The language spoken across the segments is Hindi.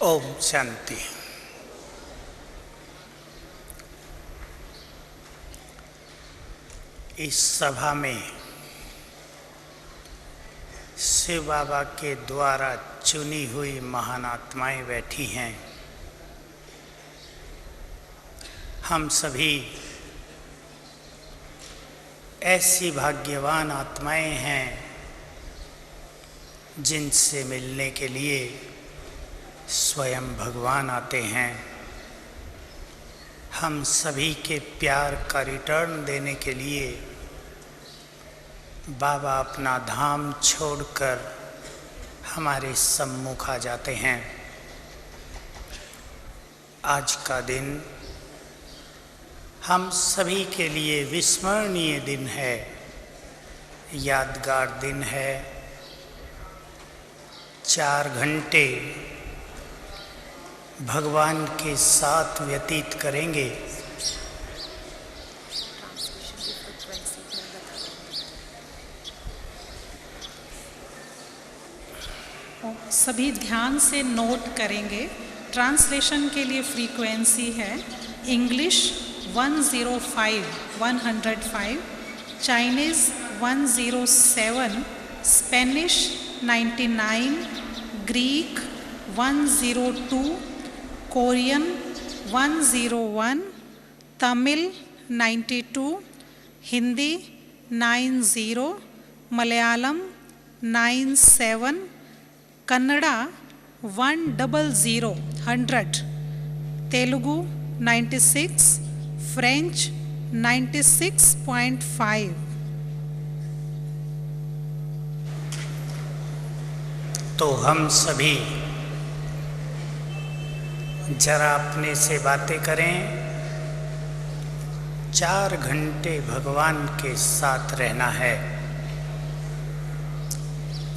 ओम शांति। इस सभा में शिव बाबा के द्वारा चुनी हुई महान आत्माएं बैठी हैं। हम सभी ऐसी भाग्यवान आत्माएं हैं जिनसे मिलने के लिए स्वयं भगवान आते हैं। हम सभी के प्यार का रिटर्न देने के लिए बाबा अपना धाम छोड़कर हमारे सम्मुख आ जाते हैं। आज का दिन हम सभी के लिए विस्मरणीय दिन है, यादगार दिन है। 4 घंटे भगवान के साथ व्यतीत करेंगे। सभी ध्यान से नोट करेंगे। ट्रांसलेशन के लिए फ्रीक्वेंसी है English 105, 105, Chinese 107, Spanish 99, Greek 102, Korean 101, Tamil 92, Hindi 90, Malayalam 97, Kannada 100, 100, Telugu 96, French 96.5। तो हम सभी जरा अपने से बातें करें। 4 घंटे भगवान के साथ रहना है।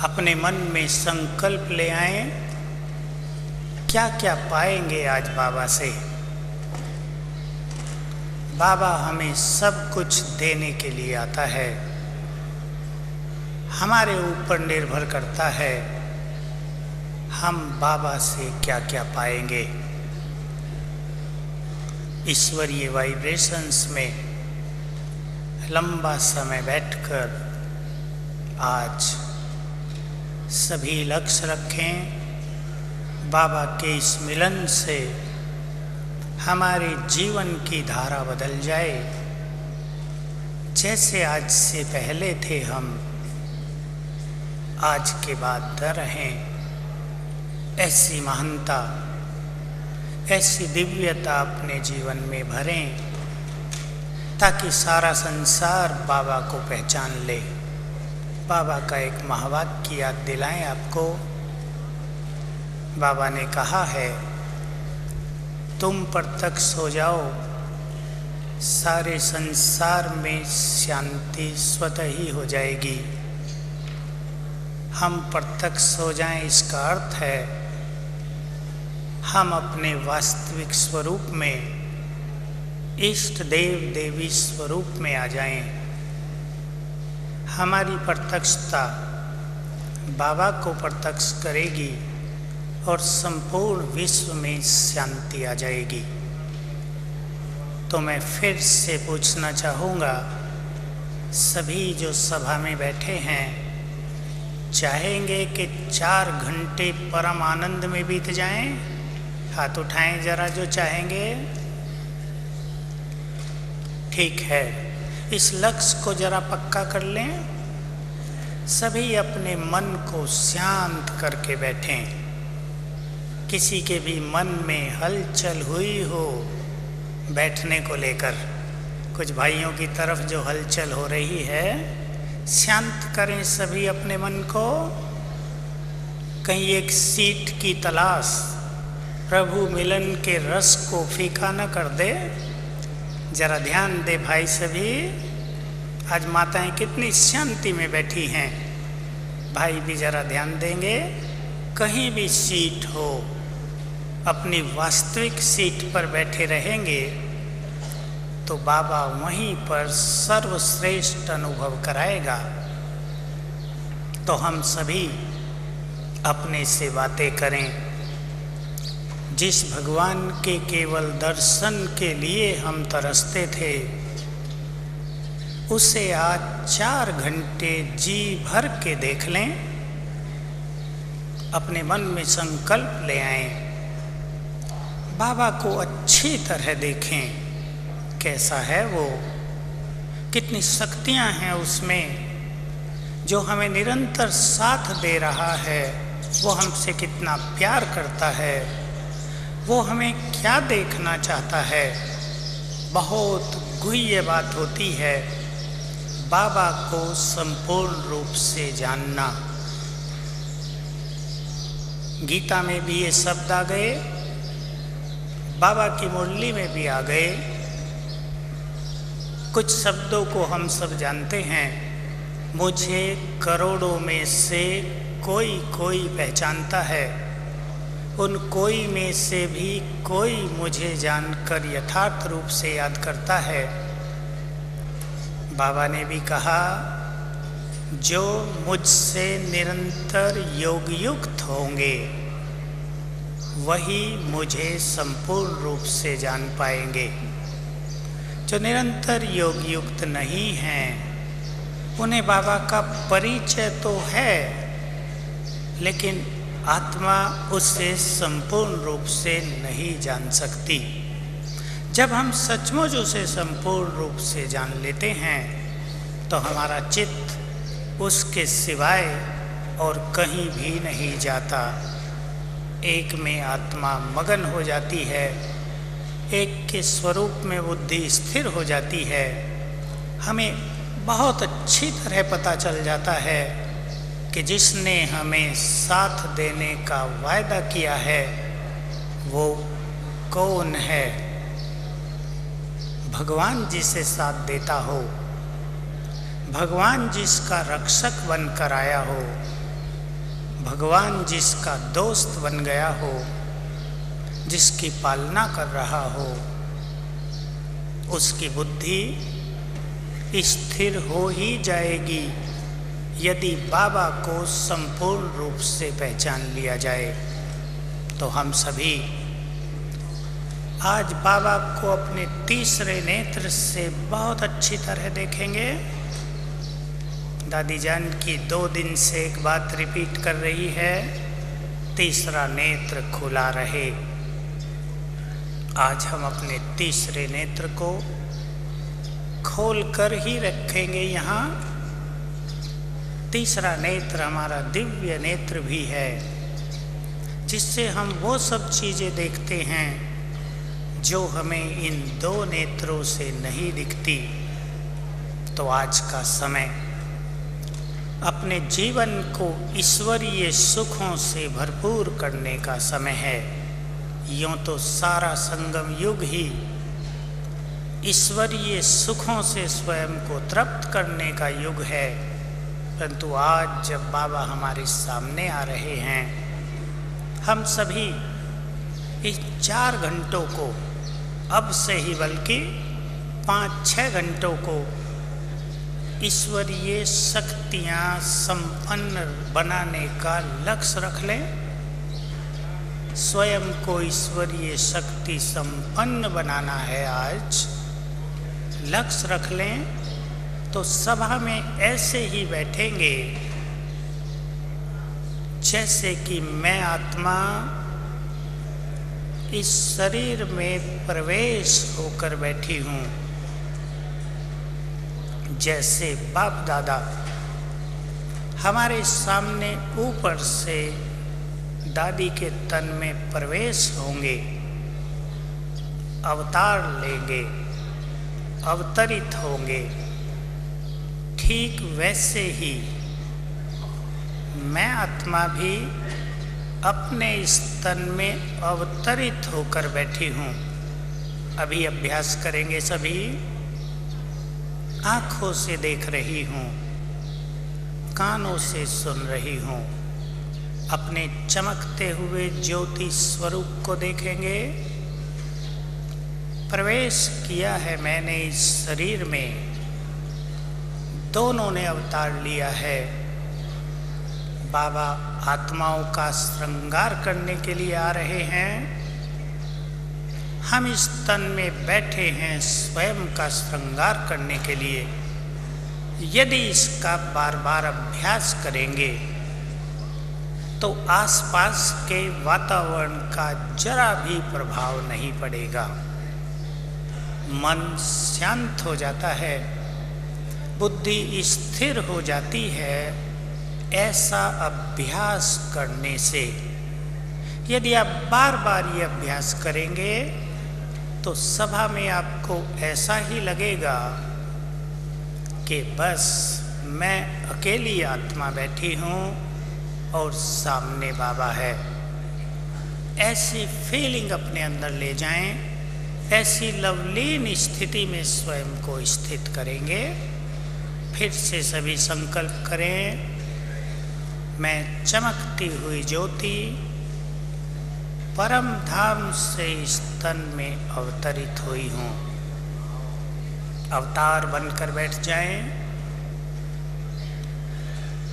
अपने मन में संकल्प ले आएं, क्या क्या पाएंगे आज बाबा से। बाबा हमें सब कुछ देने के लिए आता है, हमारे ऊपर निर्भर करता है हम बाबा से क्या क्या पाएंगे। ईश्वरीय वाइब्रेशंस में लंबा समय बैठकर आज सभी लक्ष्य रखें। बाबा के इस मिलन से हमारे जीवन की धारा बदल जाए। जैसे आज से पहले थे हम, आज के बाद न रहें। ऐसी महानता, ऐसी दिव्यता अपने जीवन में भरें ताकि सारा संसार बाबा को पहचान ले। बाबा का एक महावाक्य याद दिलाएं आपको। बाबा ने कहा है, तुम प्रत्यक्ष हो जाओ, सारे संसार में शांति स्वतः ही हो जाएगी। हम प्रत्यक्ष हो जाएं, इसका अर्थ है हम अपने वास्तविक स्वरूप में, इष्ट देव देवी स्वरूप में आ जाएं। हमारी प्रत्यक्षता बाबा को प्रत्यक्ष करेगी और संपूर्ण विश्व में शांति आ जाएगी। तो मैं फिर से पूछना चाहूँगा, सभी जो सभा में बैठे हैं चाहेंगे कि 4 घंटे परम आनंद में बीत जाएं? हाथ उठाएं जरा जो चाहेंगे। ठीक है, इस लक्ष्य को जरा पक्का कर लें। सभी अपने मन को शांत करके बैठें। किसी के भी मन में हलचल हुई हो बैठने को लेकर, कुछ भाइयों की तरफ जो हलचल हो रही है, शांत करें सभी अपने मन को। कहीं एक सीट की तलाश प्रभु मिलन के रस को फीका न कर दे। जरा ध्यान दे भाई सभी। आज माताएं कितनी शांति में बैठी हैं, भाई भी जरा ध्यान देंगे। कहीं भी सीट हो, अपनी वास्तविक सीट पर बैठे रहेंगे तो बाबा वहीं पर सर्वश्रेष्ठ अनुभव कराएगा। तो हम सभी अपने से बातें करें। जिस भगवान के केवल दर्शन के लिए हम तरसते थे, उसे आज 4 घंटे जी भर के देख लें, अपने मन में संकल्प ले आएं, बाबा को अच्छी तरह देखें। कैसा है वो, कितनी शक्तियां हैं उसमें, जो हमें निरंतर साथ दे रहा है, वो हमसे कितना प्यार करता है, वो हमें क्या देखना चाहता है। बहुत गुह्य बात होती है बाबा को संपूर्ण रूप से जानना। गीता में भी ये शब्द आ गए, बाबा की मुरली में भी आ गए। कुछ शब्दों को हम सब जानते हैं, मुझे करोड़ों में से कोई कोई पहचानता है, उन कोई में से भी कोई मुझे जानकर यथार्थ रूप से याद करता है। बाबा ने भी कहा, जो मुझसे निरंतर योगयुक्त होंगे वही मुझे संपूर्ण रूप से जान पाएंगे। जो निरंतर योगयुक्त नहीं हैं, उन्हें बाबा का परिचय तो है, लेकिन आत्मा उसे संपूर्ण रूप से नहीं जान सकती। जब हम सचमुच उसे संपूर्ण रूप से जान लेते हैं, तो हमारा चित्त उसके सिवाय और कहीं भी नहीं जाता। एक में आत्मा मगन हो जाती है, एक के स्वरूप में बुद्धि स्थिर हो जाती है। हमें बहुत अच्छी तरह पता चल जाता है कि जिसने हमें साथ देने का वायदा किया है वो कौन है। भगवान जिसे साथ देता हो, भगवान जिसका रक्षक बनकर आया हो, भगवान जिसका दोस्त बन गया हो, जिसकी पालना कर रहा हो, उसकी बुद्धि स्थिर हो ही जाएगी यदि बाबा को संपूर्ण रूप से पहचान लिया जाए। तो हम सभी आज बाबा को अपने तीसरे नेत्र से बहुत अच्छी तरह देखेंगे। दादी जान की 2 दिन से एक बात रिपीट कर रही है, तीसरा नेत्र खुला रहे। आज हम अपने तीसरे नेत्र को खोल कर ही रखेंगे। यहाँ तीसरा नेत्र हमारा दिव्य नेत्र भी है, जिससे हम वो सब चीज़ें देखते हैं जो हमें इन 2 नेत्रों से नहीं दिखती। तो आज का समय अपने जीवन को ईश्वरीय सुखों से भरपूर करने का समय है। यूँ तो सारा संगम युग ही ईश्वरीय सुखों से स्वयं को तृप्त करने का युग है, परंतु आज जब बाबा हमारे सामने आ रहे हैं, हम सभी इस 4 घंटों को, अब से ही बल्कि 5-6 घंटों को ईश्वरीय शक्तियाँ संपन्न बनाने का लक्ष्य रख लें। स्वयं को ईश्वरीय शक्ति संपन्न बनाना है। आज लक्ष्य रख लें तो सभा में ऐसे ही बैठेंगे जैसे कि मैं आत्मा इस शरीर में प्रवेश होकर बैठी हूँ। जैसे बाप दादा हमारे सामने ऊपर से दादी के तन में प्रवेश होंगे, अवतार लेंगे, अवतरित होंगे, ठीक वैसे ही मैं आत्मा भी अपने इस तन में अवतरित होकर बैठी हूँ। अभी अभ्यास करेंगे सभी। आँखों से देख रही हूँ, कानों से सुन रही हूँ, अपने चमकते हुए ज्योति स्वरूप को देखेंगे। प्रवेश किया है मैंने इस शरीर में, दोनों ने अवतार लिया है। बाबा आत्माओं का श्रृंगार करने के लिए आ रहे हैं, हम इस तन में बैठे हैं स्वयं का श्रृंगार करने के लिए। यदि इसका बार बार अभ्यास करेंगे तो आसपास के वातावरण का जरा भी प्रभाव नहीं पड़ेगा। मन शांत हो जाता है, बुद्धि स्थिर हो जाती है। ऐसा अभ्यास करने से यदि आप बार बार ये अभ्यास करेंगे तो सभा में आपको ऐसा ही लगेगा कि बस मैं अकेली आत्मा बैठी हूँ और सामने बाबा है। ऐसी फीलिंग अपने अंदर ले जाएं। ऐसी लवलीन स्थिति में स्वयं को स्थित करेंगे। फिर से सभी संकल्प करें, मैं चमकती हुई ज्योति परम धाम से इस तन में अवतरित हुई हूँ। अवतार बनकर बैठ जाएं।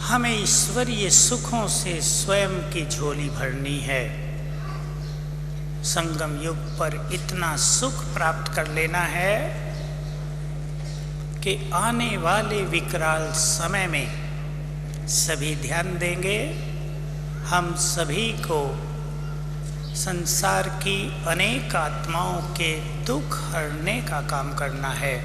हमें ईश्वरीय सुखों से स्वयं की झोली भरनी है। संगम युग पर इतना सुख प्राप्त कर लेना है कि आने वाले विकराल समय में सभी ध्यान देंगे। हम सभी को संसार की अनेक आत्माओं के दुख हरने का काम करना है।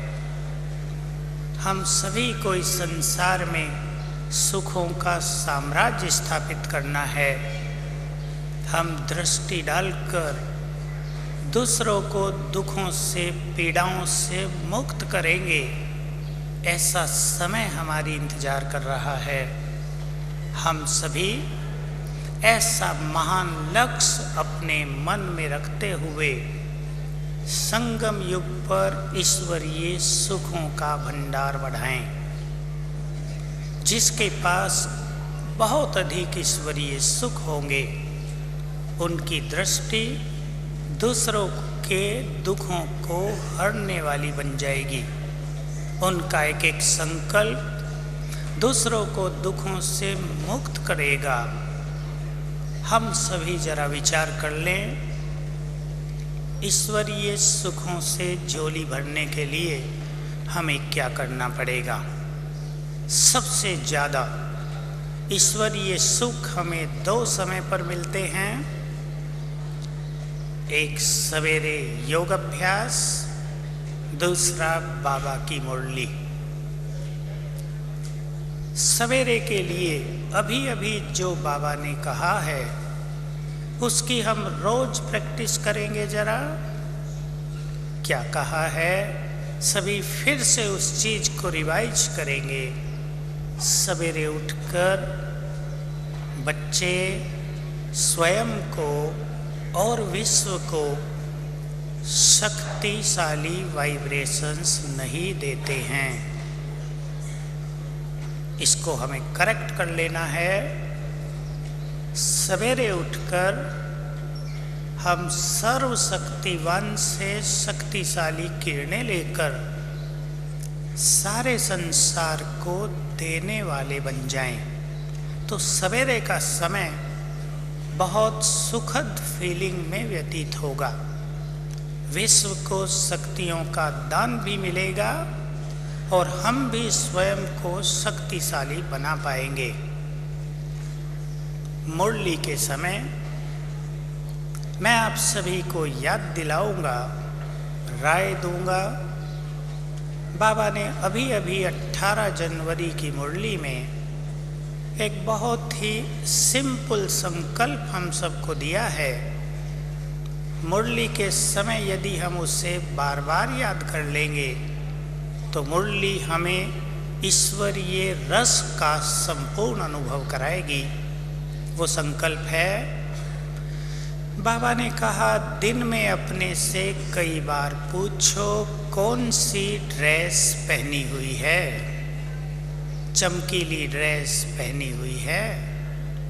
हम सभी को इस संसार में सुखों का साम्राज्य स्थापित करना है। हम दृष्टि डालकर दूसरों को दुखों से, पीड़ाओं से मुक्त करेंगे। ऐसा समय हमारी इंतजार कर रहा है। हम सभी ऐसा महान लक्ष्य अपने मन में रखते हुए संगम युग पर ईश्वरीय सुखों का भंडार बढ़ाएं। जिसके पास बहुत अधिक ईश्वरीय सुख होंगे उनकी दृष्टि दूसरों के दुखों को हरने वाली बन जाएगी। उनका एक एक संकल्प दूसरों को दुखों से मुक्त करेगा। हम सभी जरा विचार कर लें, ईश्वरीय सुखों से झोली भरने के लिए हमें क्या करना पड़ेगा। सबसे ज़्यादा ईश्वरीय सुख हमें दो समय पर मिलते हैं। एक सवेरे योग अभ्यास, दूसरा बाबा की मुरली। सवेरे के लिए अभी अभी जो बाबा ने कहा है उसकी हम रोज प्रैक्टिस करेंगे। जरा क्या कहा है सभी फिर से उस चीज को रिवाइज करेंगे। सवेरे उठकर बच्चे स्वयं को और विश्व को शक्तिशाली वाइब्रेशंस नहीं देते हैं। इसको हमें करेक्ट कर लेना है। सवेरे उठकर हम सर्वशक्तिवान से शक्तिशाली किरणें लेकर सारे संसार को देने वाले बन जाएं, तो सवेरे का समय बहुत सुखद फीलिंग में व्यतीत होगा। विश्व को शक्तियों का दान भी मिलेगा और हम भी स्वयं को शक्तिशाली बना पाएंगे। मुरली के समय मैं आप सभी को याद दिलाऊंगा, राय दूंगा। बाबा ने अभी अभी 18 जनवरी की मुरली में एक बहुत ही सिंपल संकल्प हम सबको दिया है। मुरली के समय यदि हम उसे बार बार याद कर लेंगे तो मुरली हमें ईश्वरीय रस का संपूर्ण अनुभव कराएगी। वो संकल्प है, बाबा ने कहा दिन में अपने से कई बार पूछो कौन सी ड्रेस पहनी हुई है। चमकीली ड्रेस पहनी हुई है।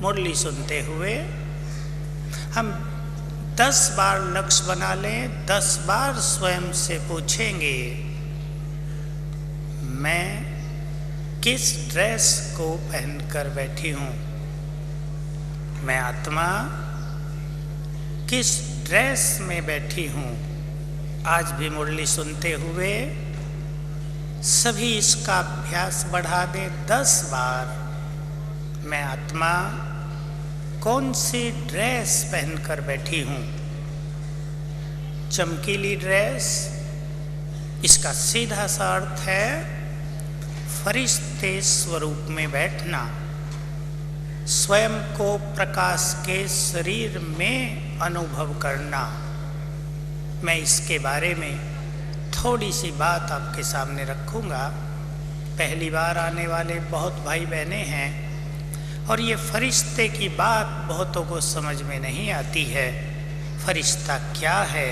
मुरली सुनते हुए हम 10 बार लक्ष्य बना लें। 10 बार स्वयं से पूछेंगे, मैं किस ड्रेस को पहनकर बैठी हूँ। मैं आत्मा किस ड्रेस में बैठी हूँ। आज भी मुरली सुनते हुए सभी इसका अभ्यास बढ़ा दें 10 बार। मैं आत्मा कौन सी ड्रेस पहनकर बैठी हूँ? चमकीली ड्रेस। इसका सीधा सा अर्थ है फरिश्ते स्वरूप में बैठना, स्वयं को प्रकाश के शरीर में अनुभव करना। मैं इसके बारे में थोड़ी सी बात आपके सामने रखूँगा। पहली बार आने वाले बहुत भाई बहने हैं और ये फरिश्ते की बात बहुतों को समझ में नहीं आती है। फरिश्ता क्या है?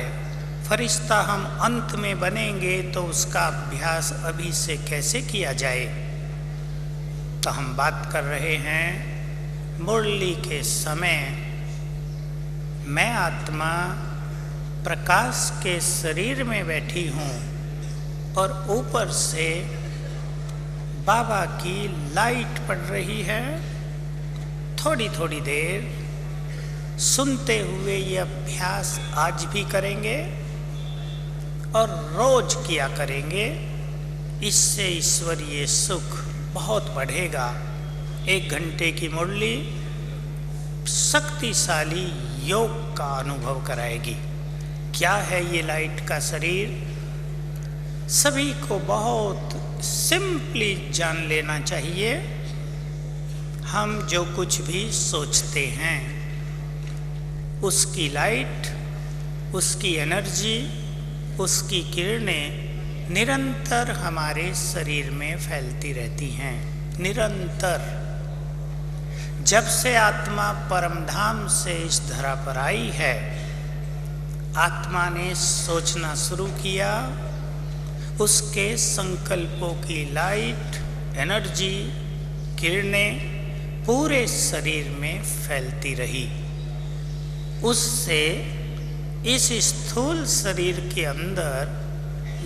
फरिश्ता हम अंत में बनेंगे तो उसका अभ्यास अभी से कैसे किया जाए? तो हम बात कर रहे हैं मुरली के समय। मैं आत्मा प्रकाश के शरीर में बैठी हूँ और ऊपर से बाबा की लाइट पड़ रही है। थोड़ी थोड़ी देर सुनते हुए ये अभ्यास आज भी करेंगे और रोज किया करेंगे। इससे ईश्वरीय सुख बहुत बढ़ेगा। 1 घंटे की मुरली शक्तिशाली योग का अनुभव कराएगी। क्या है ये लाइट का शरीर? सभी को बहुत सिंपली जान लेना चाहिए। हम जो कुछ भी सोचते हैं उसकी लाइट, उसकी एनर्जी, उसकी किरणें निरंतर हमारे शरीर में फैलती रहती हैं। निरंतर। जब से आत्मा परमधाम से इस धरा पर आई है, आत्मा ने सोचना शुरू किया। उसके संकल्पों की लाइट, एनर्जी, किरणें पूरे शरीर में फैलती रही। उससे इस स्थूल शरीर के अंदर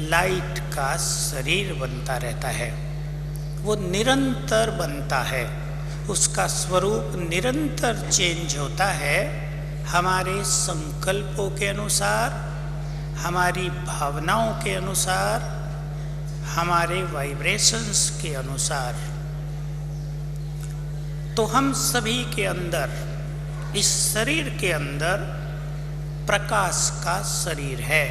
लाइट का शरीर बनता रहता है। वो निरंतर बनता है। उसका स्वरूप निरंतर चेंज होता है हमारे संकल्पों के अनुसार, हमारी भावनाओं के अनुसार, हमारे वाइब्रेशंस के अनुसार। तो हम सभी के अंदर, इस शरीर के अंदर प्रकाश का शरीर है।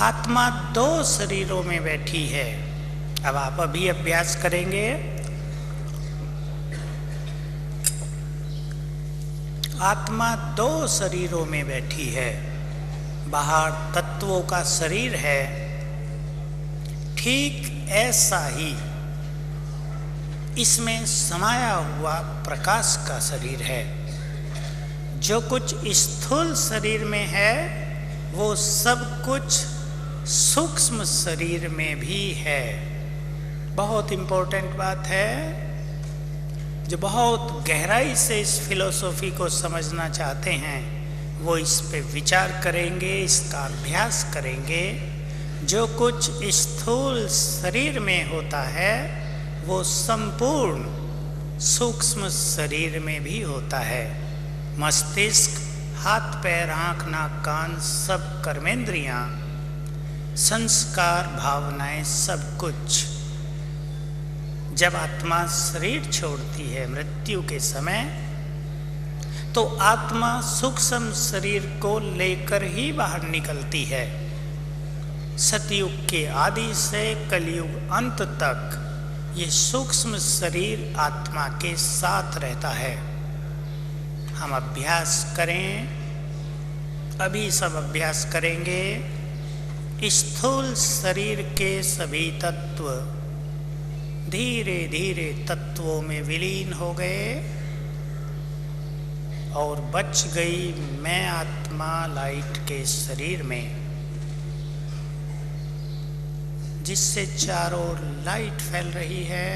आत्मा 2 शरीरों में बैठी है। अब आप अभी अभ्यास करेंगे। आत्मा 2 शरीरों में बैठी है। बाहर तत्वों का शरीर है, ठीक ऐसा ही इसमें समाया हुआ प्रकाश का शरीर है। जो कुछ स्थूल शरीर में है वो सब कुछ सूक्ष्म शरीर में भी है। बहुत इम्पोर्टेंट बात है। जो बहुत गहराई से इस फिलॉसफी को समझना चाहते हैं वो इस पे विचार करेंगे, इसका अभ्यास करेंगे। जो कुछ स्थूल शरीर में होता है वो संपूर्ण सूक्ष्म शरीर में भी होता है। मस्तिष्क, हाथ पैर, आँख नाक कान, सब कर्मेंद्रियाँ, संस्कार, भावनाएं, सब कुछ। जब आत्मा शरीर छोड़ती है मृत्यु के समय, तो आत्मा सूक्ष्म शरीर को लेकर ही बाहर निकलती है। सतयुग के आदि से कलयुग अंत तक ये सूक्ष्म शरीर आत्मा के साथ रहता है। हम अभ्यास करें। अभी सब अभ्यास करेंगे। स्थूल शरीर के सभी तत्व धीरे धीरे तत्वों में विलीन हो गए और बच गई मैं आत्मा लाइट के शरीर में, जिससे चारों ओर लाइट फैल रही है।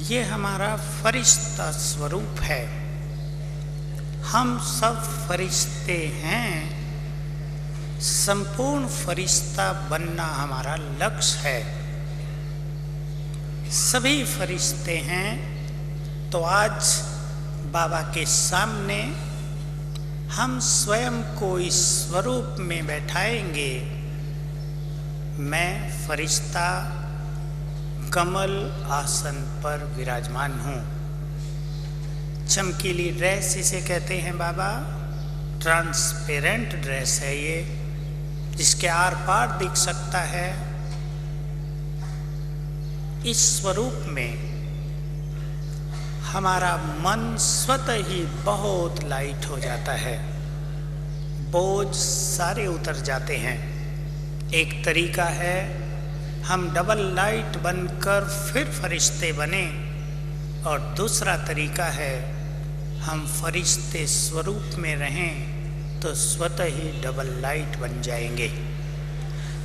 ये हमारा फरिश्ता स्वरूप है। हम सब फरिश्ते हैं। संपूर्ण फरिश्ता बनना हमारा लक्ष्य है। सभी फरिश्ते हैं। तो आज बाबा के सामने हम स्वयं को इस स्वरूप में बैठाएंगे। मैं फरिश्ता कमल आसन पर विराजमान हूँ। चमकीली ड्रेस इसे कहते हैं बाबा। ट्रांसपेरेंट ड्रेस है ये, जिसके आर पार दिख सकता है। इस स्वरूप में हमारा मन स्वतः ही बहुत लाइट हो जाता है, बोझ सारे उतर जाते हैं। एक तरीका है हम डबल लाइट बनकर फिर फरिश्ते बने, और दूसरा तरीका है हम फरिश्ते स्वरूप में रहें तो स्वतः ही डबल लाइट बन जाएंगे।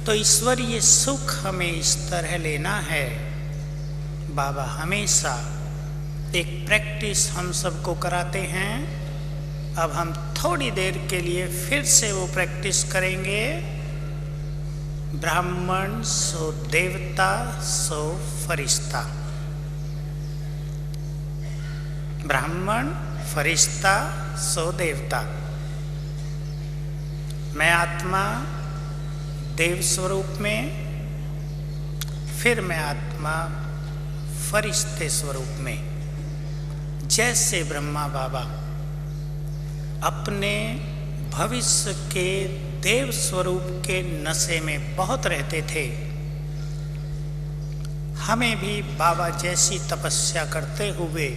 तो ईश्वरीय सुख हमें इस तरह लेना है। बाबा हमेशा एक प्रैक्टिस हम सबको कराते हैं। अब हम थोड़ी देर के लिए फिर से वो प्रैक्टिस करेंगे। ब्राह्मण सो देवता सो फरिश्ता, ब्राह्मण फरिश्ता सो देवता। मैं आत्मा देव स्वरूप में, फिर मैं आत्मा फरिश्ते स्वरूप में। जैसे ब्रह्मा बाबा अपने भविष्य के देव स्वरूप के नशे में बहुत रहते थे, हमें भी बाबा जैसी तपस्या करते हुए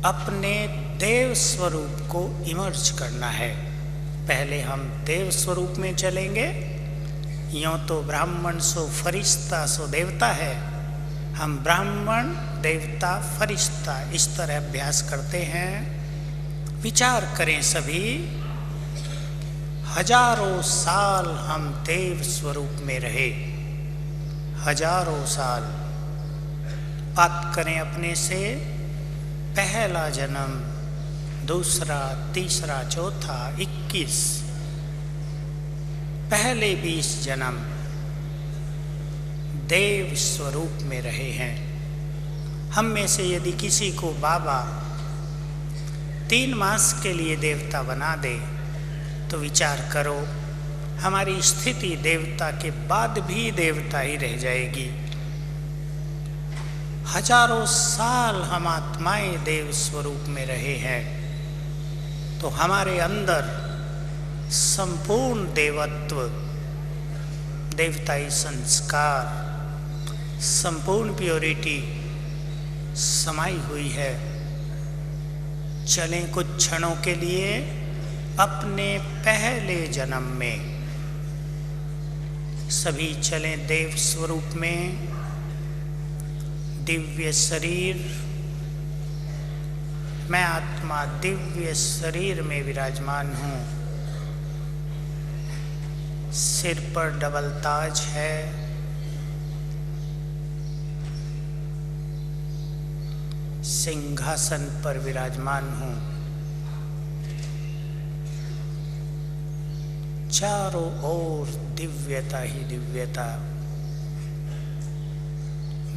अपने देव स्वरूप को इमर्ज करना है। पहले हम देव स्वरूप में चलेंगे। यूँ तो ब्राह्मण सो फरिश्ता सो देवता है, हम ब्राह्मण देवता फरिश्ता इस तरह अभ्यास करते हैं। विचार करें सभी, हजारों साल हम देव स्वरूप में रहे, हजारों साल। बात करें अपने से, पहला जन्म, दूसरा, तीसरा, चौथा, 21, पहले 20 जन्म देव स्वरूप में रहे हैं। हम में से यदि किसी को बाबा 3 मास के लिए देवता बना दे तो विचार करो, हमारी स्थिति देवता के बाद भी देवता ही रह जाएगी। हजारों साल हम आत्माएं देव स्वरूप में रहे हैं, तो हमारे अंदर संपूर्ण देवत्व, देवताई संस्कार, संपूर्ण प्योरिटी समाई हुई है। चलें कुछ क्षणों के लिए अपने पहले जन्म में, सभी चलें देव स्वरूप में। दिव्य शरीर, मैं आत्मा दिव्य शरीर में विराजमान हूँ। सिर पर डबल ताज है, सिंहासन पर विराजमान हूँ। चारों ओर दिव्यता ही दिव्यता,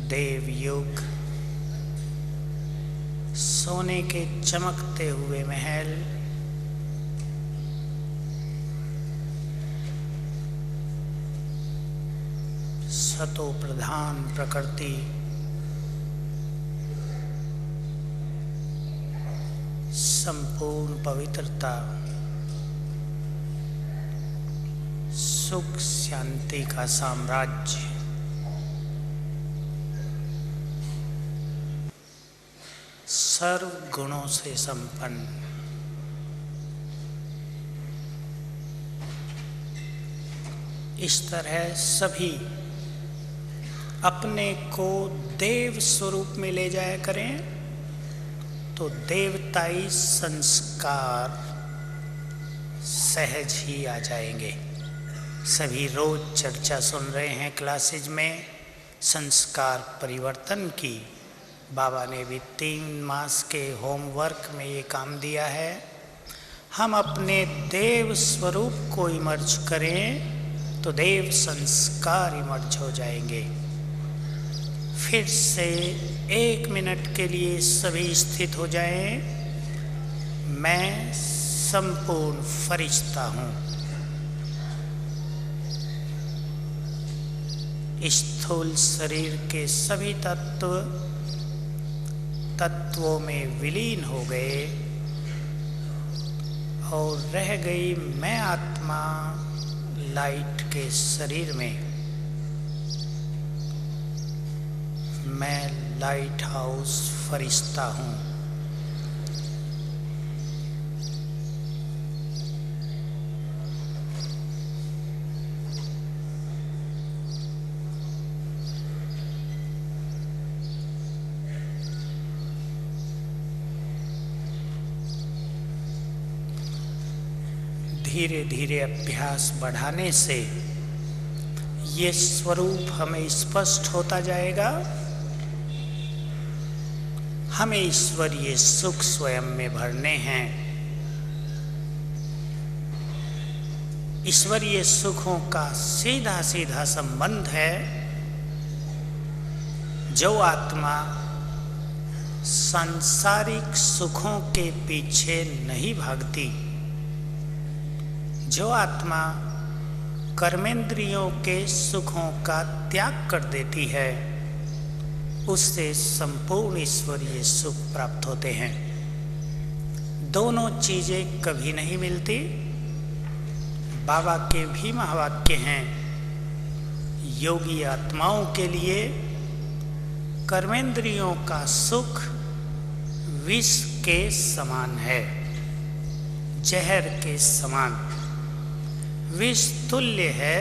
देव युग, सोने के चमकते हुए महल, सतो प्रधान प्रकृति, संपूर्ण पवित्रता, सुख शांति का साम्राज्य, सर्व गुणों से संपन्न। इस तरह सभी अपने को देव स्वरूप में ले जाया करें तो देवताई संस्कार सहज ही आ जाएंगे। सभी रोज चर्चा सुन रहे हैं क्लासेज में संस्कार परिवर्तन की। बाबा ने भी 3 मास के होमवर्क में ये काम दिया है। हम अपने देव स्वरूप को इमर्ज करें तो देव संस्कार इमर्ज हो जाएंगे। फिर से 1 मिनट के लिए सभी स्थित हो जाएं। मैं संपूर्ण फरिश्ता हूँ। स्थूल शरीर के सभी तत्वों में विलीन हो गए और रह गई मैं आत्मा लाइट के शरीर में। मैं लाइट हाउस फरिश्ता हूँ। धीरे धीरे अभ्यास बढ़ाने से ये स्वरूप हमें स्पष्ट होता जाएगा। हमें ईश्वरीय सुख स्वयं में भरने हैं। ईश्वरीय सुखों का सीधा सीधा संबंध है। जो आत्मा सांसारिक सुखों के पीछे नहीं भागती, जो आत्मा कर्मेंद्रियों के सुखों का त्याग कर देती है, उससे संपूर्ण ईश्वरीय सुख प्राप्त होते हैं। दोनों चीजें कभी नहीं मिलती। बाबा के भी महावाक्य हैं, योगी आत्माओं के लिए कर्मेंद्रियों का सुख विष के समान है, जहर के समान। विष तुल्य है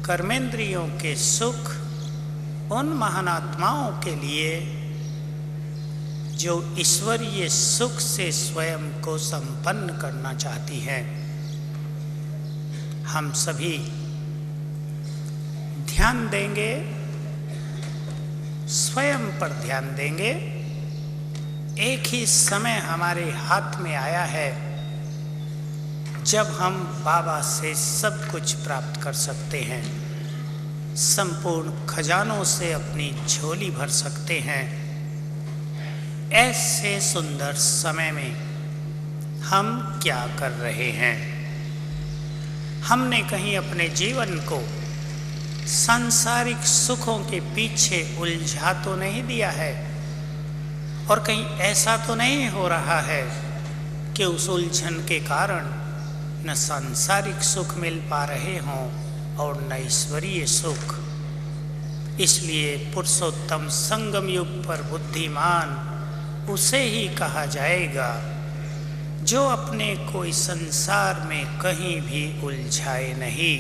कर्मेंद्रियों के सुख उन महान आत्माओं के लिए जो ईश्वरीय सुख से स्वयं को संपन्न करना चाहती हैं। हम सभी ध्यान देंगे, स्वयं पर ध्यान देंगे। एक ही समय हमारे हाथ में आया है जब हम बाबा से सब कुछ प्राप्त कर सकते हैं, संपूर्ण खजानों से अपनी झोली भर सकते हैं। ऐसे सुंदर समय में हम क्या कर रहे हैं? हमने कहीं अपने जीवन को सांसारिक सुखों के पीछे उलझा तो नहीं दिया है, और कहीं ऐसा तो नहीं हो रहा है कि उस उलझन के कारण न सांसारिक सुख मिल पा रहे हों और न ईश्वरीय सुख। इसलिए पुरुषोत्तम संगम युग पर बुद्धिमान उसे ही कहा जाएगा जो अपने को इस संसार में कहीं भी उलझाए नहीं,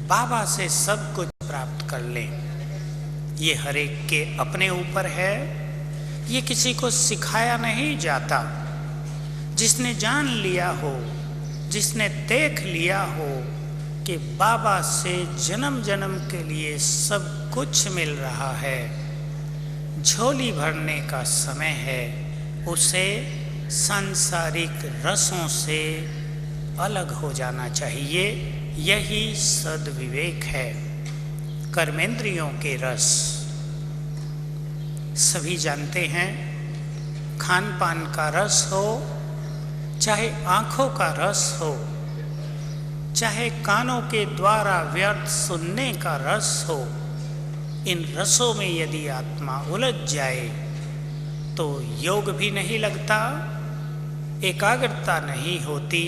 बाबा से सब कुछ प्राप्त कर ले। ये हर एक के अपने ऊपर है, ये किसी को सिखाया नहीं जाता। जिसने जान लिया हो, जिसने देख लिया हो कि बाबा से जन्म जन्म के लिए सब कुछ मिल रहा है, झोली भरने का समय है, उसे सांसारिक रसों से अलग हो जाना चाहिए। यही सद्विवेक है। कर्मेंद्रियों के रस सभी जानते हैं। खान पान का रस हो, चाहे आँखों का रस हो, चाहे कानों के द्वारा व्यर्थ सुनने का रस हो, इन रसों में यदि आत्मा उलझ जाए तो योग भी नहीं लगता, एकाग्रता नहीं होती,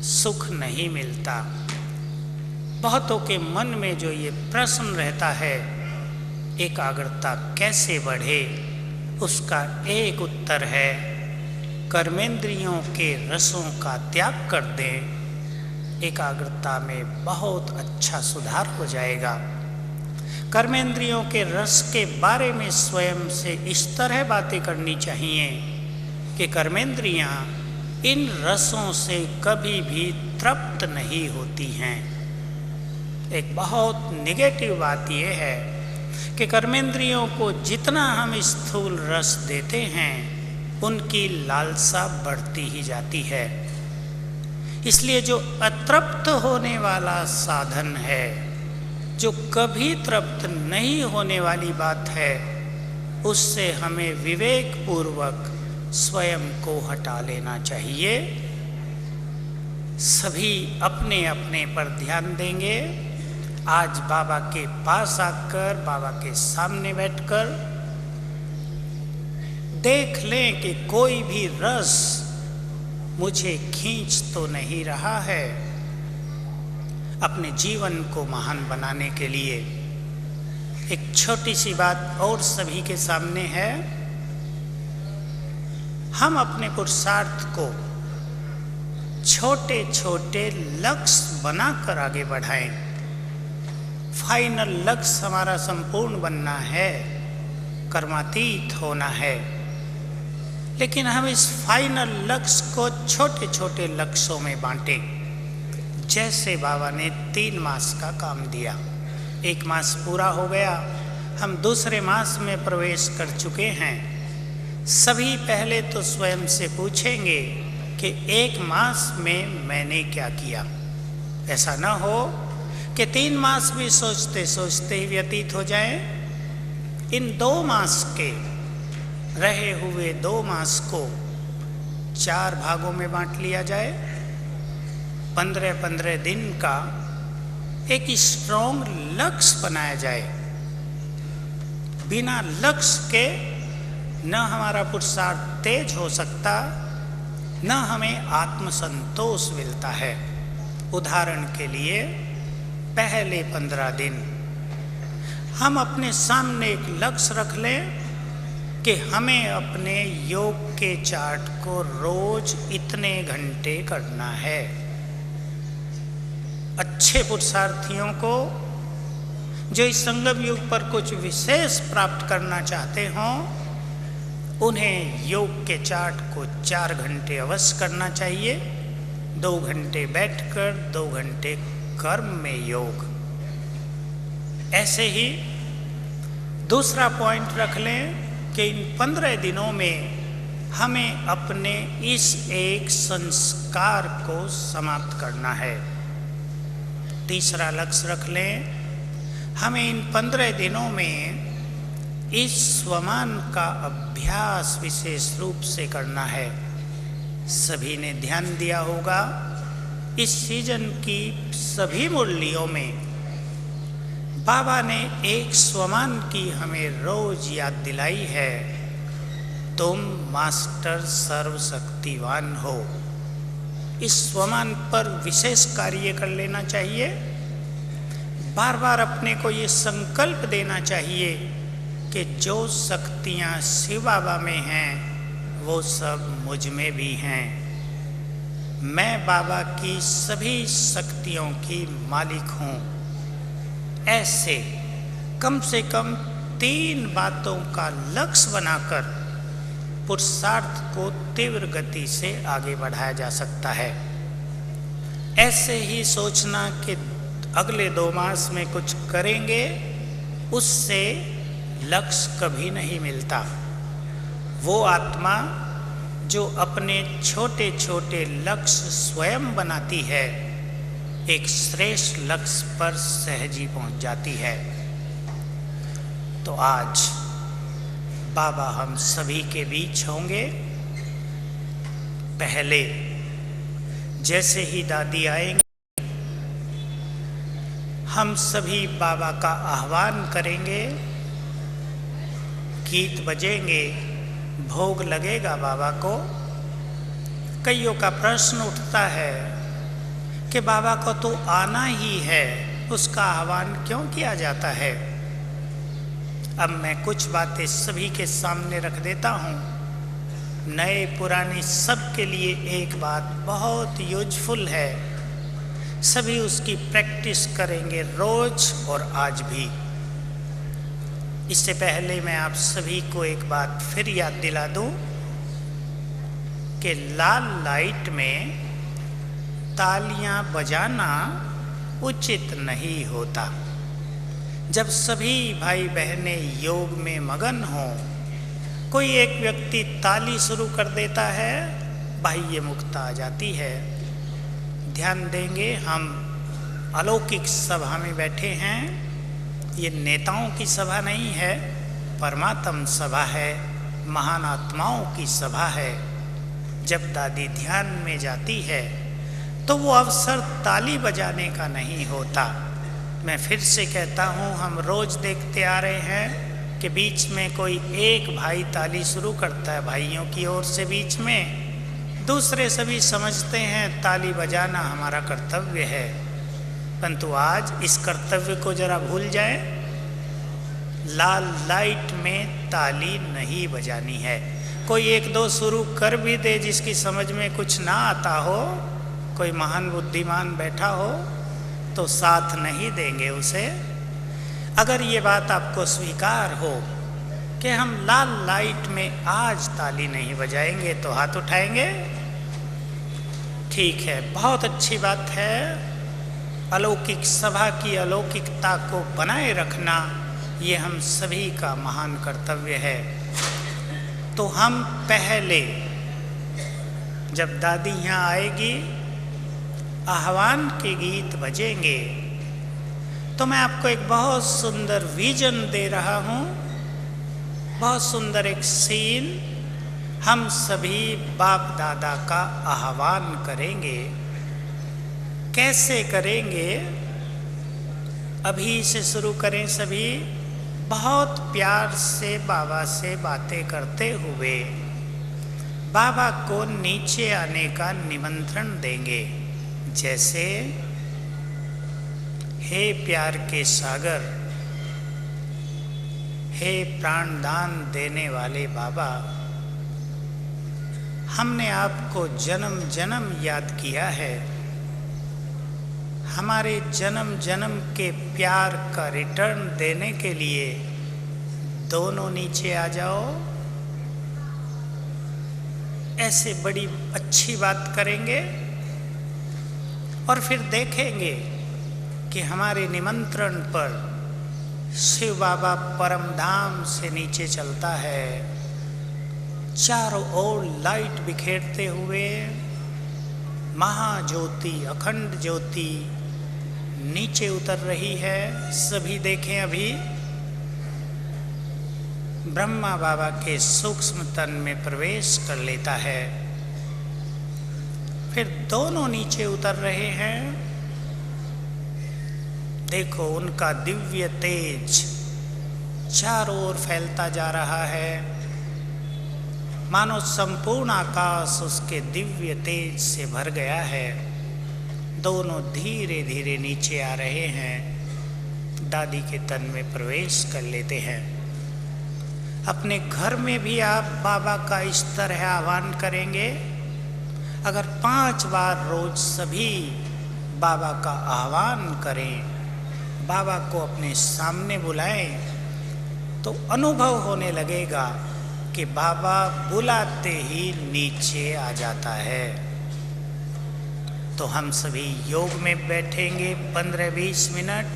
सुख नहीं मिलता। बहुतों के मन में जो ये प्रश्न रहता है, एकाग्रता कैसे बढ़े, उसका एक उत्तर है, कर्मेंद्रियों के रसों का त्याग कर दें, एकाग्रता में बहुत अच्छा सुधार हो जाएगा। कर्मेंद्रियों के रस के बारे में स्वयं से इस तरह बातें करनी चाहिए कि कर्मेंद्रियां इन रसों से कभी भी तृप्त नहीं होती हैं। एक बहुत निगेटिव बात यह है कि कर्मेंद्रियों को जितना हम स्थूल रस देते हैं, उनकी लालसा बढ़ती ही जाती है। इसलिए जो अतृप्त होने वाला साधन है, जो कभी तृप्त नहीं होने वाली बात है, उससे हमें विवेक पूर्वक स्वयं को हटा लेना चाहिए। सभी अपने अपने पर ध्यान देंगे। आज बाबा के पास आकर, बाबा के सामने बैठकर देख लें कि कोई भी रस मुझे खींच तो नहीं रहा है। अपने जीवन को महान बनाने के लिए एक छोटी सी बात और सभी के सामने है। हम अपने पुरुषार्थ को छोटे छोटे लक्ष्य बनाकर आगे बढ़ाएं। फाइनल लक्ष्य हमारा संपूर्ण बनना है, कर्मातीत होना है, लेकिन हम इस फाइनल लक्ष्य को छोटे छोटे लक्ष्यों में बांटें। जैसे बाबा ने 3 मास का काम दिया, 1 मास पूरा हो गया, हम दूसरे मास में प्रवेश कर चुके हैं। सभी पहले तो स्वयं से पूछेंगे कि 1 मास में मैंने क्या किया। ऐसा न हो कि 3 मास भी सोचते सोचते ही व्यतीत हो जाएं। इन 2 मास के रहे हुए 2 मास को 4 भागों में बांट लिया जाए। 15-15 दिन का एक स्ट्रॉन्ग लक्ष्य बनाया जाए। बिना लक्ष्य के न हमारा पुरुषार्थ तेज हो सकता, न हमें आत्मसंतोष मिलता है। उदाहरण के लिए पहले 15 दिन हम अपने सामने एक लक्ष्य रख लें कि हमें अपने योग के चार्ट को रोज इतने घंटे करना है। अच्छे पुरुषार्थियों को जो इस संगम युग पर कुछ विशेष प्राप्त करना चाहते हों, उन्हें योग के चार्ट को 4 घंटे अवश्य करना चाहिए। 2 घंटे बैठकर, 2 घंटे कर्म में योग। ऐसे ही दूसरा पॉइंट रख लें कि इन 15 दिनों में हमें अपने इस एक संस्कार को समाप्त करना है। तीसरा लक्ष्य रख लें, हमें इन 15 दिनों में इस स्वमान का अभ्यास विशेष रूप से करना है। सभी ने ध्यान दिया होगा, इस सीजन की सभी मुरलियों में बाबा ने एक स्वमान की हमें रोज याद दिलाई है, तुम मास्टर सर्वशक्तिवान हो। इस स्वमान पर विशेष कार्य कर लेना चाहिए। बार बार अपने को ये संकल्प देना चाहिए कि जो शक्तियाँ शिव बाबा में हैं वो सब मुझ में भी हैं। मैं बाबा की सभी शक्तियों की मालिक हूँ। ऐसे कम से कम 3 बातों का लक्ष्य बनाकर पुरुषार्थ को तीव्र गति से आगे बढ़ाया जा सकता है। ऐसे ही सोचना कि अगले 2 मास में कुछ करेंगे, उससे लक्ष्य कभी नहीं मिलता। वो आत्मा जो अपने छोटे छोटे लक्ष्य स्वयं बनाती है, एक श्रेष्ठ लक्ष्य पर सहज ही पहुंच जाती है। तो आज बाबा हम सभी के बीच होंगे। पहले जैसे ही दादी आएंगे, हम सभी बाबा का आह्वान करेंगे, गीत बजेंगे, भोग लगेगा बाबा को। कईयों का प्रश्न उठता है कि बाबा को तो आना ही है, उसका आह्वान क्यों किया जाता है। अब मैं कुछ बातें सभी के सामने रख देता हूँ। नए पुराने सब के लिए एक बात बहुत यूजफुल है। सभी उसकी प्रैक्टिस करेंगे रोज और आज भी। इससे पहले मैं आप सभी को एक बात फिर याद दिला दूं कि लाल लाइट में तालियां बजाना उचित नहीं होता। जब सभी भाई बहनें योग में मगन हों, कोई एक व्यक्ति ताली शुरू कर देता है, बाह्य मुक्ता आ जाती है। ध्यान देंगे, हम अलौकिक सभा में बैठे हैं। ये नेताओं की सभा नहीं है, परमात्म सभा है, महान आत्माओं की सभा है। जब दादी ध्यान में जाती है तो वो अवसर ताली बजाने का नहीं होता। मैं फिर से कहता हूँ, हम रोज़ देखते आ रहे हैं कि बीच में कोई एक भाई ताली शुरू करता है भाइयों की ओर से, बीच में दूसरे सभी समझते हैं ताली बजाना हमारा कर्तव्य है। परंतु आज इस कर्तव्य को जरा भूल जाएं। लाल लाइट में ताली नहीं बजानी है। कोई एक दो शुरू कर भी दे जिसकी समझ में कुछ ना आता हो, कोई महान बुद्धिमान बैठा हो, तो साथ नहीं देंगे उसे। अगर ये बात आपको स्वीकार हो कि हम लाल लाइट में आज ताली नहीं बजाएंगे तो हाथ उठाएंगे। ठीक है, बहुत अच्छी बात है। अलौकिक सभा की अलौकिकता को बनाए रखना ये हम सभी का महान कर्तव्य है। तो हम पहले जब दादी यहाँ आएगी, आह्वान के गीत बजेंगे, तो मैं आपको एक बहुत सुंदर विजन दे रहा हूँ, बहुत सुंदर एक सीन। हम सभी बाप दादा का आह्वान करेंगे। कैसे करेंगे? अभी से शुरू करें सभी। बहुत प्यार से बाबा से बातें करते हुए बाबा को नीचे आने का निमंत्रण देंगे। जैसे, हे प्यार के सागर, हे प्राणदान देने वाले बाबा, हमने आपको जन्म जन्म याद किया है। हमारे जन्म जन्म के प्यार का रिटर्न देने के लिए दोनों नीचे आ जाओ। ऐसे बड़ी अच्छी बात करेंगे और फिर देखेंगे कि हमारे निमंत्रण पर शिव बाबा परम धाम से नीचे चलता है, चारों ओर लाइट बिखेरते हुए महाज्योति, अखंड ज्योति नीचे उतर रही है। सभी देखें, अभी ब्रह्मा बाबा के सूक्ष्म तन में प्रवेश कर लेता है। फिर दोनों नीचे उतर रहे हैं। देखो, उनका दिव्य तेज चारों ओर फैलता जा रहा है, मानो संपूर्ण आकाश उसके दिव्य तेज से भर गया है। दोनों धीरे धीरे नीचे आ रहे हैं, दादी के तन में प्रवेश कर लेते हैं। अपने घर में भी आप बाबा का इस तरह आह्वान करेंगे। अगर 5 बार रोज सभी बाबा का आह्वान करें, बाबा को अपने सामने बुलाएं, तो अनुभव होने लगेगा कि बाबा बुलाते ही नीचे आ जाता है। तो हम सभी योग में बैठेंगे 15-20 मिनट,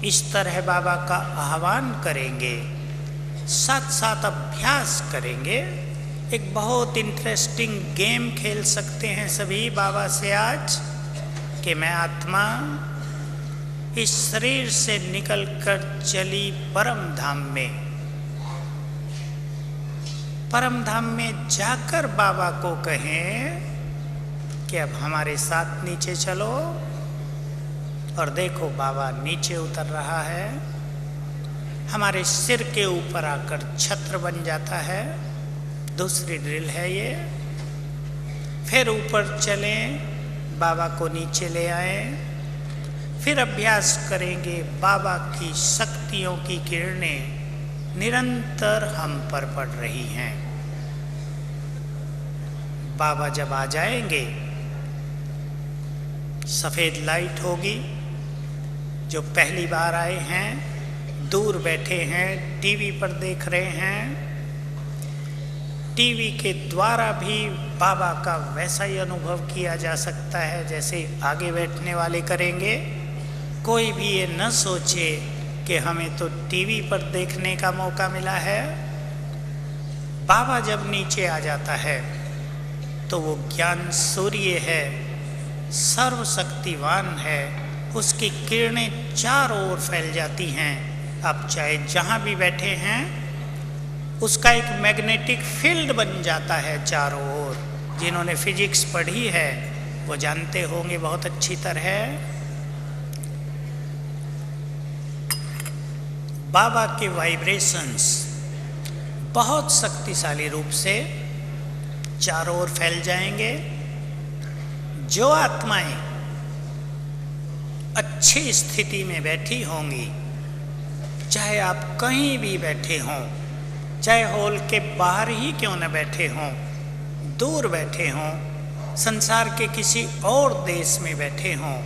इस तरह बाबा का आह्वान करेंगे, साथ साथ अभ्यास करेंगे। एक बहुत इंटरेस्टिंग गेम खेल सकते हैं सभी बाबा से आज, कि मैं आत्मा इस शरीर से निकलकर चली परम धाम में। परम धाम में जाकर बाबा को कहें कि अब हमारे साथ नीचे चलो। और देखो, बाबा नीचे उतर रहा है, हमारे सिर के ऊपर आकर छत्र बन जाता है। दूसरी ड्रिल है ये। फिर ऊपर चलें, बाबा को नीचे ले आएं। फिर अभ्यास करेंगे, बाबा की शक्तियों की किरणें निरंतर हम पर पड़ रही हैं। बाबा जब आ जाएंगे, सफ़ेद लाइट होगी। जो पहली बार आए हैं, दूर बैठे हैं, टीवी पर देख रहे हैं, टीवी के द्वारा भी बाबा का वैसा ही अनुभव किया जा सकता है जैसे आगे बैठने वाले करेंगे। कोई भी ये न सोचे कि हमें तो टीवी पर देखने का मौका मिला है। बाबा जब नीचे आ जाता है तो वो ज्ञान सूर्य है, सर्वशक्तिवान है, उसकी किरणें चारों ओर फैल जाती हैं। आप चाहे जहाँ भी बैठे हैं, उसका एक मैग्नेटिक फील्ड बन जाता है चारों ओर। जिन्होंने फिजिक्स पढ़ी है वो जानते होंगे बहुत अच्छी तरह। बाबा के वाइब्रेशंस बहुत शक्तिशाली रूप से चारों ओर फैल जाएंगे। जो आत्माएं अच्छी स्थिति में बैठी होंगी, चाहे आप कहीं भी बैठे हों, चाहे हॉल के बाहर ही क्यों न बैठे हों, दूर बैठे हों, संसार के किसी और देश में बैठे हों,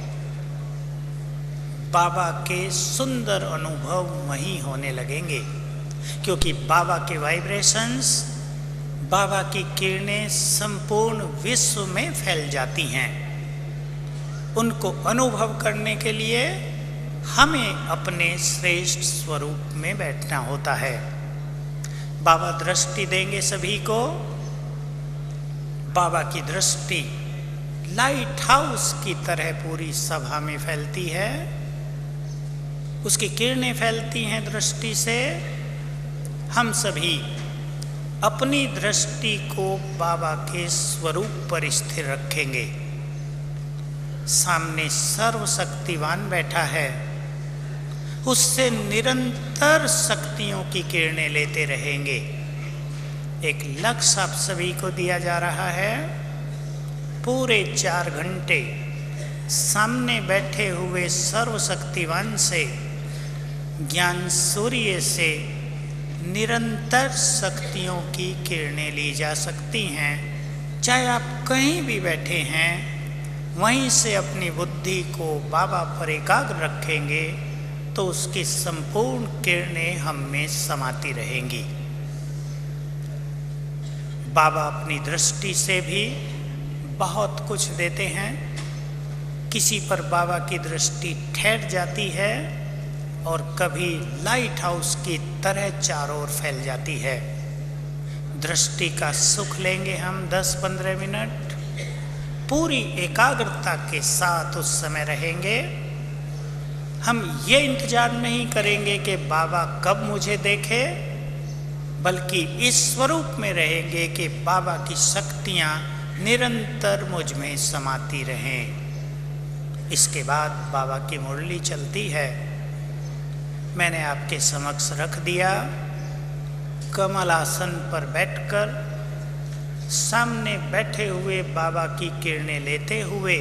बाबा के सुंदर अनुभव वहीं होने लगेंगे। क्योंकि बाबा के वाइब्रेशंस, बाबा की किरणें संपूर्ण विश्व में फैल जाती हैं। उनको अनुभव करने के लिए हमें अपने श्रेष्ठ स्वरूप में बैठना होता है। बाबा दृष्टि देंगे सभी को। बाबा की दृष्टि लाइट हाउस की तरह पूरी सभा में फैलती है। उसकी किरणें फैलती हैं दृष्टि से। हम सभी अपनी दृष्टि को बाबा के स्वरूप पर स्थिर रखेंगे। सामने सर्वशक्तिवान बैठा है, उससे निरंतर शक्तियों की किरणें लेते रहेंगे। एक लक्ष्य आप सभी को दिया जा रहा है। पूरे 4 घंटे सामने बैठे हुए सर्वशक्तिवान से, ज्ञान सूर्य से निरंतर शक्तियों की किरणें ली जा सकती हैं। चाहे आप कहीं भी बैठे हैं, वहीं से अपनी बुद्धि को बाबा पर एकाग्र रखेंगे तो उसकी संपूर्ण किरणें हम में समाती रहेंगी। बाबा अपनी दृष्टि से भी बहुत कुछ देते हैं। किसी पर बाबा की दृष्टि ठहर जाती है और कभी लाइट हाउस की तरह चारों ओर फैल जाती है। दृष्टि का सुख लेंगे हम 10-15 मिनट। पूरी एकाग्रता के साथ उस समय रहेंगे। हम ये इंतजार नहीं करेंगे कि बाबा कब मुझे देखे, बल्कि इस स्वरूप में रहेंगे कि बाबा की शक्तियाँ निरंतर मुझ में समाती रहें। इसके बाद बाबा की मुरली चलती है। मैंने आपके समक्ष रख दिया। कमल आसन पर बैठकर सामने बैठे हुए बाबा की किरणें लेते हुए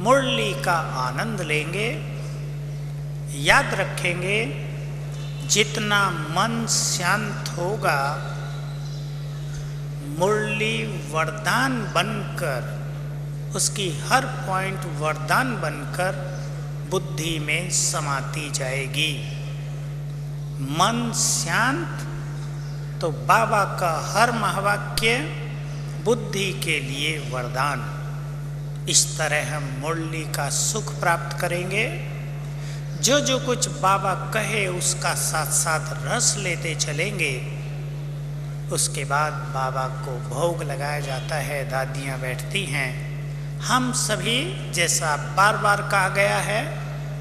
मुरली का आनंद लेंगे। याद रखेंगे, जितना मन शांत होगा, मुरली वरदान बनकर, उसकी हर पॉइंट वरदान बनकर बुद्धि में समाती जाएगी। मन शांत तो बाबा का हर महावाक्य बुद्धि के लिए वरदान। इस तरह हम मुरली का सुख प्राप्त करेंगे। जो जो कुछ बाबा कहे उसका साथ साथ रस लेते चलेंगे। उसके बाद बाबा को भोग लगाया जाता है। दादियाँ बैठती हैं। हम सभी, जैसा बार बार कहा गया है,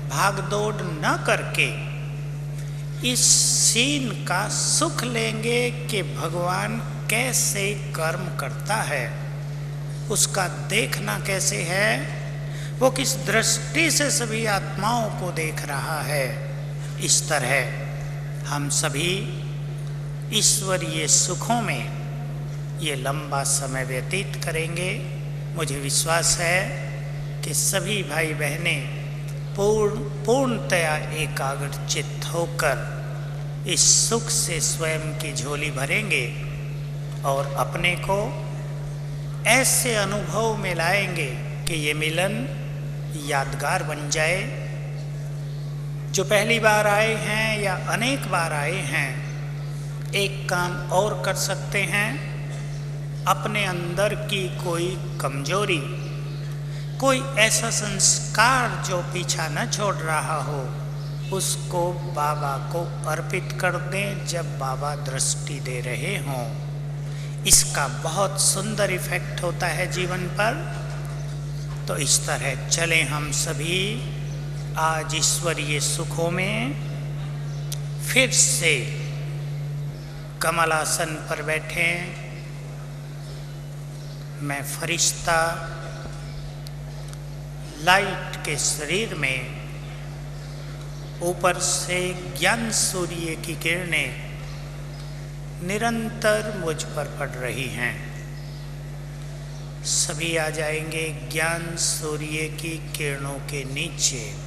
भाग दौड़ न करके इस सीन का सुख लेंगे कि भगवान कैसे कर्म करता है, उसका देखना कैसे है, वो किस दृष्टि से सभी आत्माओं को देख रहा है। इस तरह हम सभी ईश्वरीय सुखों में ये लंबा समय व्यतीत करेंगे। मुझे विश्वास है कि सभी भाई बहनें पूर्णतया एकाग्रचित्त होकर इस सुख से स्वयं की झोली भरेंगे और अपने को ऐसे अनुभव में लाएंगे कि ये मिलन यादगार बन जाए। जो पहली बार आए हैं या अनेक बार आए हैं, एक काम और कर सकते हैं। अपने अंदर की कोई कमजोरी, कोई ऐसा संस्कार जो पीछा न छोड़ रहा हो, उसको बाबा को अर्पित कर दें जब बाबा दृष्टि दे रहे हों। इसका बहुत सुंदर इफेक्ट होता है जीवन पर। तो इस तरह चलें हम सभी आज ईश्वरीय सुखों में फिर से कमलासन पर बैठे हैं। मैं फरिश्ता लाइट के शरीर में ऊपर से ज्ञान सूर्य की किरणें निरंतर मुझ पर पड़ रही हैं। सभी आ जाएंगे ज्ञान सूर्य की किरणों के नीचे।